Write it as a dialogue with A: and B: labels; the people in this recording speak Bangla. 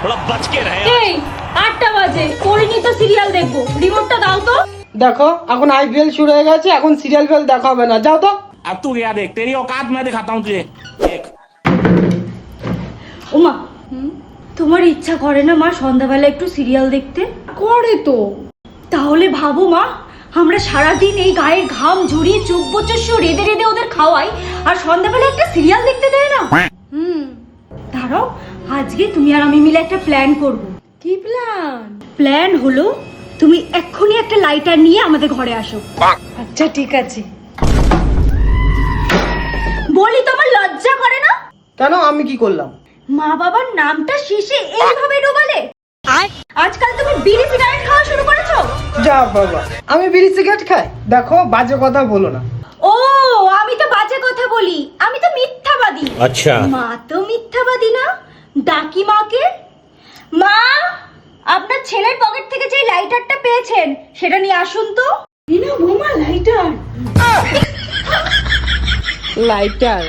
A: थोड़ा बच के रहे।
B: এই 8টা বাজে, পরিনি তো সিরিয়াল দেখবো, রিমোটটা দাও তো।
C: দেখো এখন আইপিএল শুরু হয়ে গেছে, এখন সিরিয়াল ফেল দেখা হবে না, যাও তো।
A: अब तू गया देख, तेरी औकात मैं दिखाता हूँ तुझे। देख।
B: ওমা, তোমার ইচ্ছা করে না মা সন্ধ্যাবেলা একটু সিরিয়াল দেখতে?
D: করে তো।
B: তাহলে ভাবো মা, আমরা সারাদিন এই গায়ের ঘাম ঝরিয়ে চোখ বচস্য রেঁধে রেঁধে ওদের খাওয়াই, আর সন্ধ্যাবেলা একটা সিরিয়াল দেখতে দেয় না। দাঁড়াও, আজকে তুমি আর আমি মিলে একটা প্ল্যান করব।
D: কি প্ল্যান?
B: প্ল্যান হলো, তুমি এক্ষুনি একটা লাইটার নিয়ে আমাদের ঘরে আসো।
D: আচ্ছা ঠিক আছে।
B: বলি তোমার লজ্জা করে না?
C: কেন, আমি কি করলাম?
B: মা বাবার নামটা শেষে এইভাবে ডোবালে? আজকাল তুমি বিড়ি সিগারেট খাওয়া শুরু করেছো?
C: যা বাবা, আমি বিড়ি সিগারেট খাই? দেখো বাজে কথা বলো না।
B: ও, আমি তো বাজে কথা বলি, আমি তো মিথ্যাবাদী।
A: अच्छा।
B: মা তো মিথ্যাবাদী না, ডাকি মাকে। মা, আপনার ছেলের পকেট থেকে যে লাইটারটা পেয়েছেন সেটা নিয়ে আসুন তো।
D: এই না বৌমা, লাইটার।
C: লাইটার?